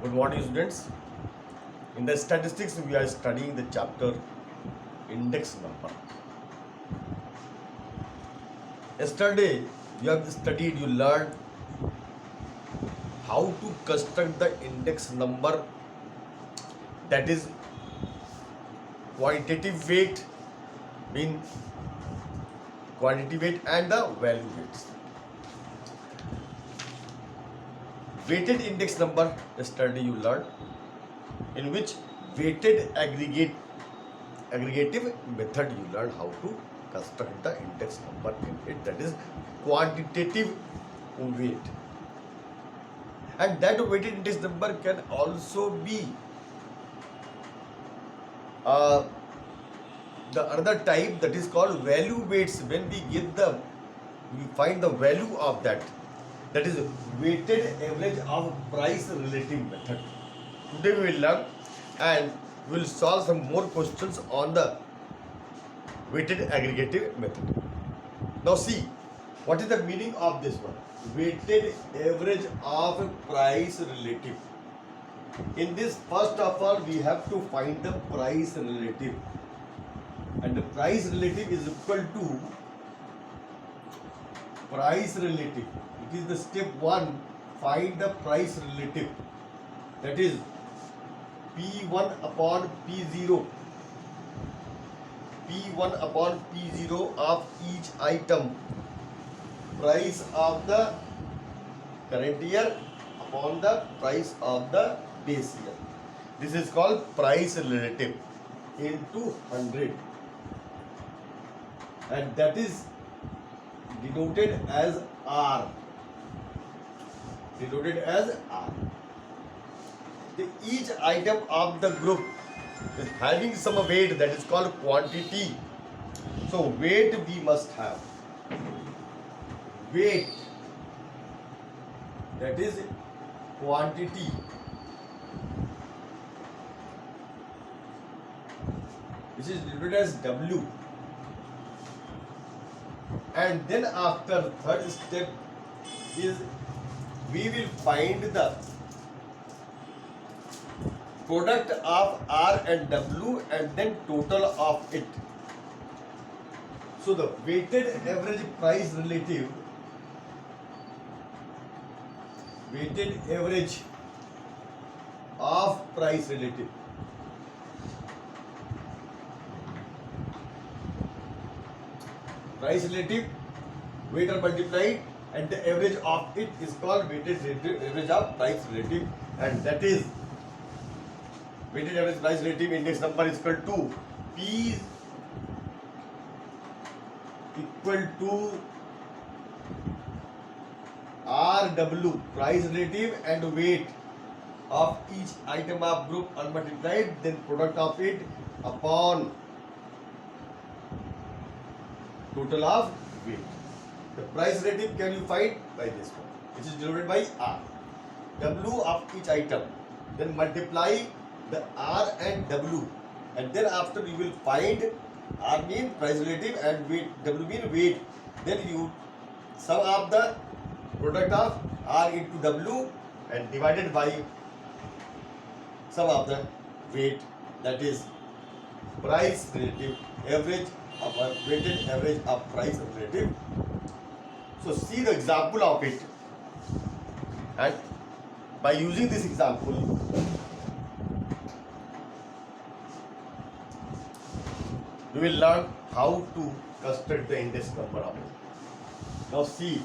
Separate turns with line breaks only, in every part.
Good morning, students. In the statistics, we are studying the chapter index number. Yesterday, you learned how to construct the index number, that is quantitative weight, mean quantity weight and the value weights. Weighted index number, yesterday you learned, in which weighted aggregative method you learn how to construct the index number in it, that is quantitative weight. And that weighted index number can also be the another type, that is called value weights. When we find the value of that is weighted average of price relative method. Today we will learn and we will solve some more questions on the weighted aggregative method. Now see, what is the meaning of this one? Weighted average of price relative. In this, first of all, we have to find the price relative. And the price relative is equal to price relative. It is the step 1, find the price relative. That is P1 upon P0. P1 upon P0 of each item. Price of the current year upon the price of the base year. This is called price relative into 100. And that is denoted as R. Each item of the group is having some weight, that is called quantity. So weight we must have. Weight, that is quantity. Which is denoted as W. And then after third step is we will find the product of R and W and then total of it. So the weighted average price relative, weighted average of price relative, price relative, weight are multiplied and the average of it is called weighted average of price relative, and that is weighted average price relative index number is equal to P equal to RW, price relative and weight of each item of group unmultiplied, then product of it upon total of weight. The price relative can you find by this one, which is denoted by R. W of each item, then multiply the R and W, and then after you will find R mean price relative and weight, W mean weight. Then you sum up the product of R into W and divided by sum of the weight, that is price relative, average of a weighted average of price relative. So see the example of it, and by using this example we will learn how to construct the index number of it. Now see it.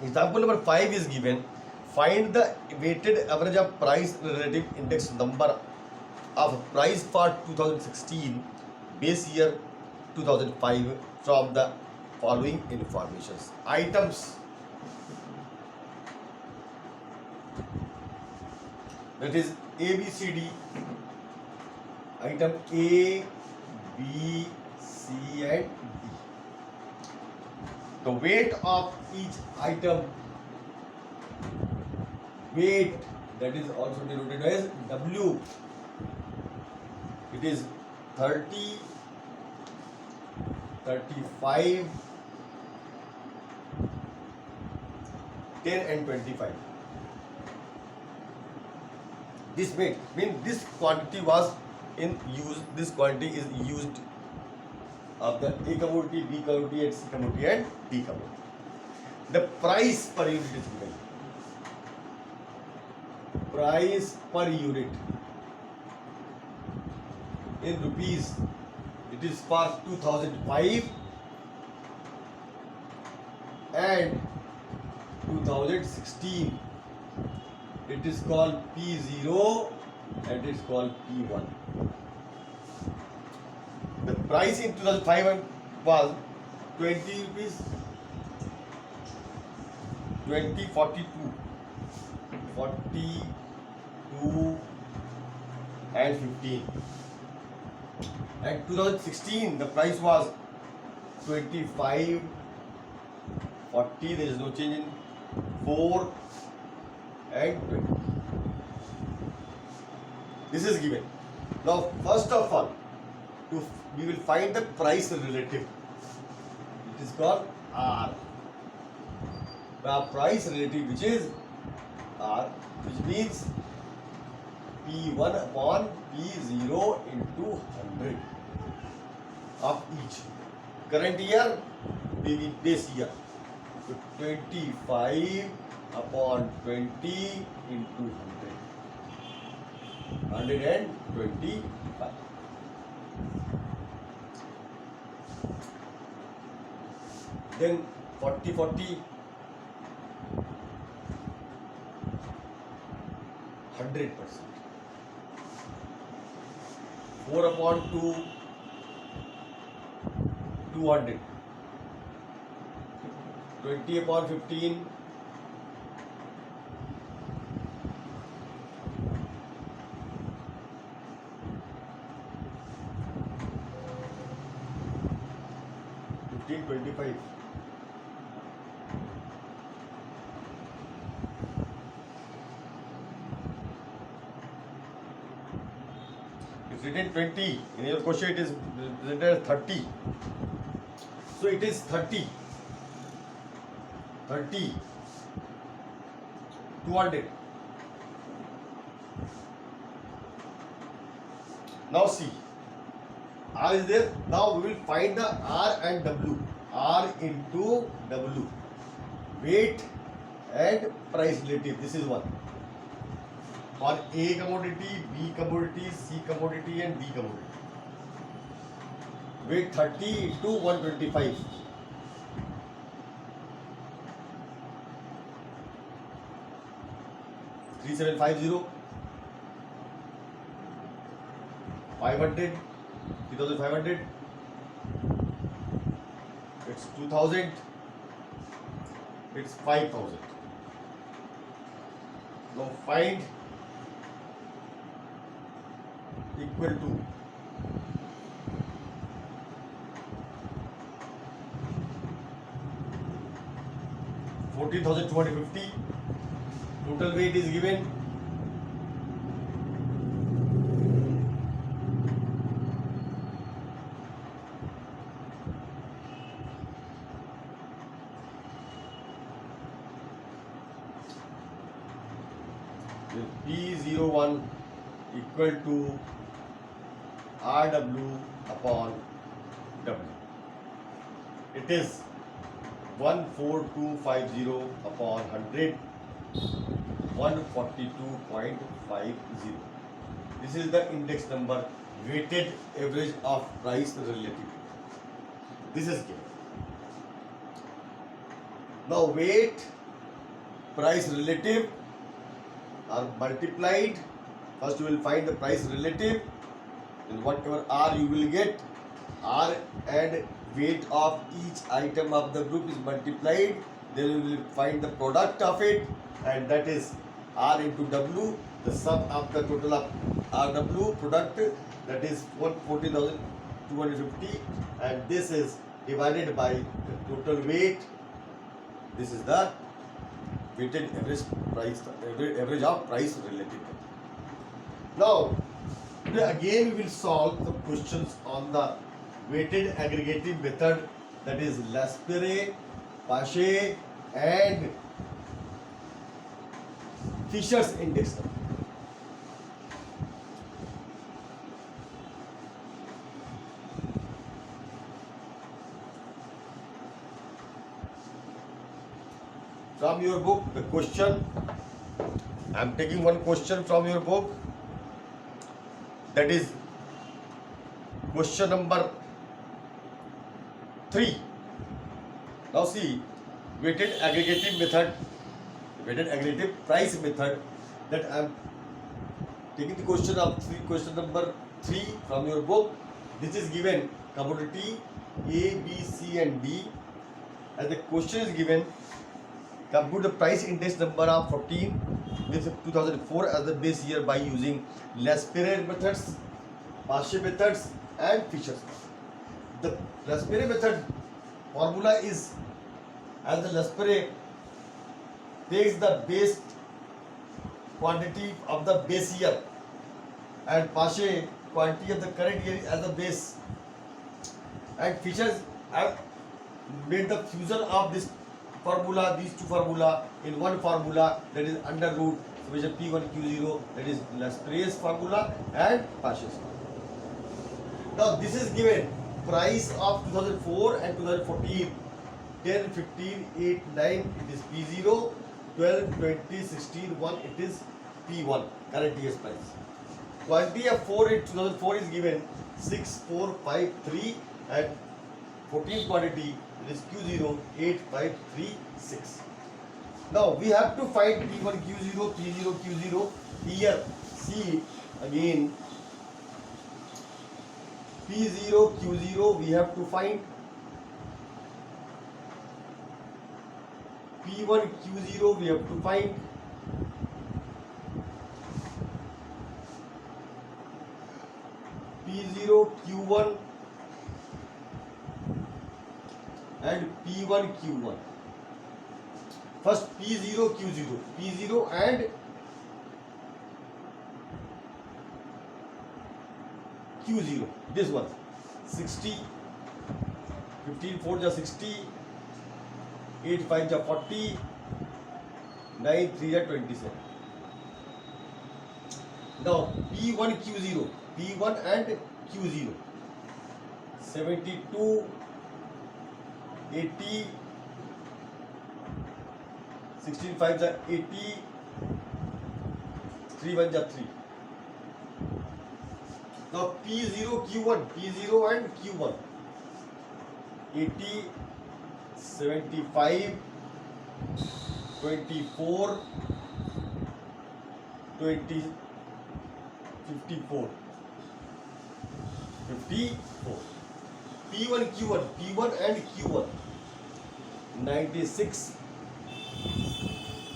Example number 5 is given. Find the weighted average of price relative index number of price for 2016, base year 2005 from the following informations. Items, that is A, B, C, D. Item A, B, C and D. The weight of each item, weight, that is also denoted as W. It is 30 35, 10 and 25. This mean this quantity was in use. This quantity is used of the A commodity, B commodity, and C commodity and D commodity. The price per unit is given. Price per unit in rupees. It is for 2005 and 2016. It is called P0 and it is called P1. The price in 2005 was 20 rupees, 42, and 15. And 2016 the price was 25, 40. There is no change in 4 and 20. This is given. Now first of all, we will find the price relative. It is called R. The price relative, which is R, which means P1 upon P0 into 100 of each. Current year, base year. So 25 upon 20 into 100. 125. Then 40, 100%. 4 upon 2, 200. 20 upon 15, 25. It's written 20. In your question, it is written as 30. So it is 30. 200. Now see, R is there. Now we will find the R and W. R into W. Weight and price relative. This is one. For A commodity, B commodity, C commodity and D commodity. Weight 30 into 125. 3750. 500. 3500. It's 2000. It's 5000. Now find equal to 14,250. Total weight is given. P01 equal to RW upon W. It is 14250 upon 100, 142.50. This is the index number, weighted average of price relative. This is given. Now weight, price relative are multiplied. First you will find the price relative, and whatever R you will get, R and weight of each item of the group is multiplied. Then you will find the product of it, and that is R into W, the sum of the total of RW product, that is 14,250, and this is divided by the total weight. This is the weighted average price, average of price relative. Now, today again we will solve the questions on the weighted aggregative method, that is Laspere, Pache and Fisher's index number. From your book, the question, I am taking one question from your book, that is question number 3. Now see, weighted aggregative method, weighted aggregative price method, that I am taking the question number 3 from your book. This is given commodity A, B, C and D, and the question is given compute the price index number of 14 with 2004 as the base year by using Laspere methods, Pache methods and Fisher's. The Laspere method formula is, as the Laspere takes the base quantity of the base year and Pache quantity of the current year as the base, and Fisher's have made the fusion of this formula, these two formula in one formula, that is under root summation P1 Q0, that is Laspere's formula and Pache's. Now this is given price of 2004 and 2014, 10, 15, 8, 9, it is P0, 12, 20, 16, 1, it is P1, current year's price. Quantity of 2004 is given 6, 4, 5, 3 and 14 quantity, it is Q0, 8, 5, 3, 6. Now we have to find P1 Q0, P0 Q0. Here see again P0 Q0 we have to find. P1 Q0 we have to find. P0 Q1 and P1 Q1. First P0 Q0, P0 and Q0. This one 60, 15 4 ja 60, 8 5 ja 40, 9 3 ja 27. Now P1 Q0, P1 and Q0, 72, 80, 16 5 ja 80, 3 1 ja 3. Now P0 Q1, P0 and Q1, 80, 75, 24, 20, 54, 54. P1 Q1, P1 and Q1, 96,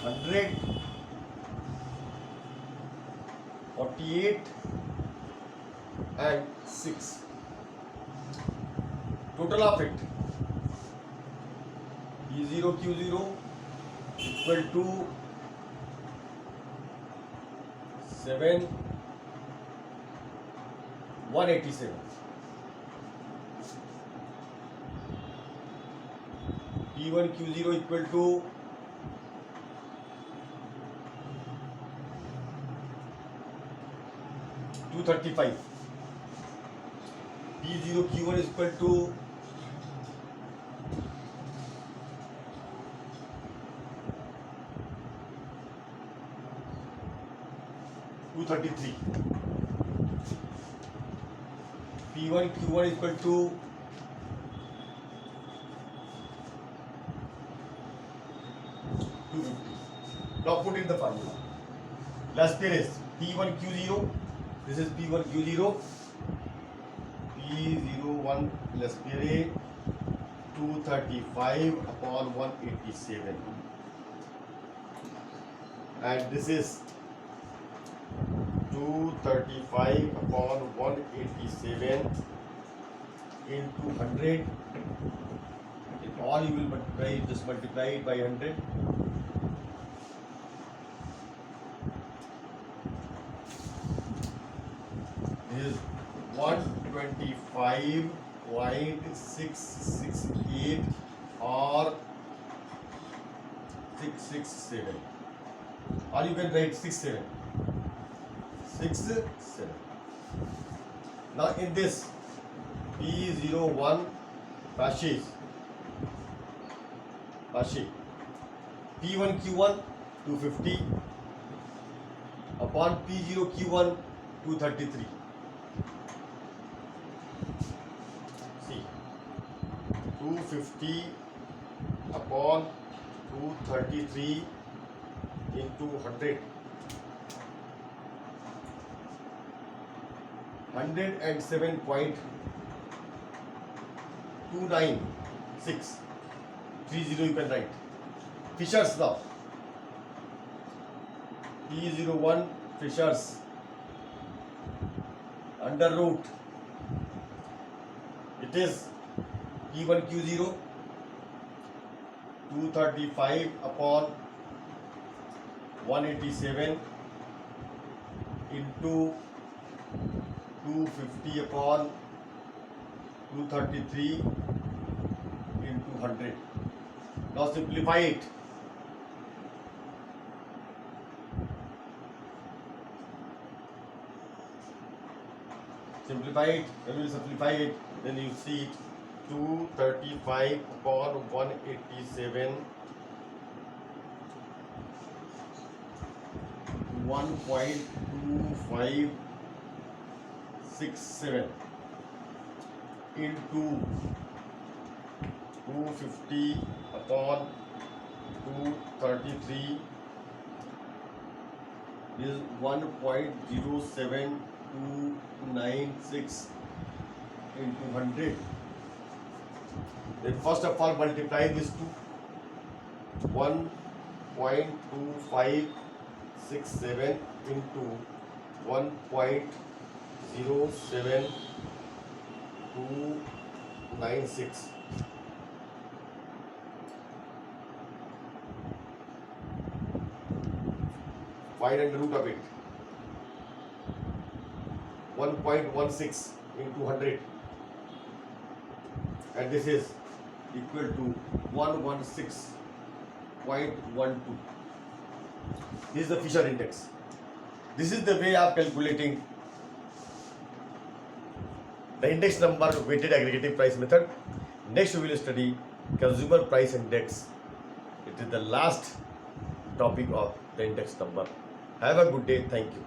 100, 48 and 6. Total of it P0 Q0 equal to 7 187. P1 Q0 equal to 235. P0 Q1 is equal to 233. P1 Q1 is equal to 250. Now put in the formula. Laspere is P1 Q0. This is P1 Q0. P01 Laspere 235 upon 187. And this is 235 upon 187 into 100. In all you will multiply, just multiply it by 100. This is 125 0.668 or 667, or you can write 67. Now in this P01 Rashi P1Q1 250 upon P0Q1 233. See, 250 upon 233 into 100. 107.296 30 you can write. Fisher's law. P01 Fisher's under root. It is P1Q0 235 upon 187 into 250 upon 233 into 100. Now simplify it. When you simplify it, then you see it 235 upon 187 1.2567 into 250 upon 233 is 1.07296 into 100. Then first of all multiply this to 1.2567 into 1.07296. Find under root of it. 1.16 into 100, and this is equal to 116.12. This is the Fisher index. This is the way of calculating the index number weighted aggregative price method. Next we will study consumer price index. It is the last topic of the index number. Have a good day. Thank you.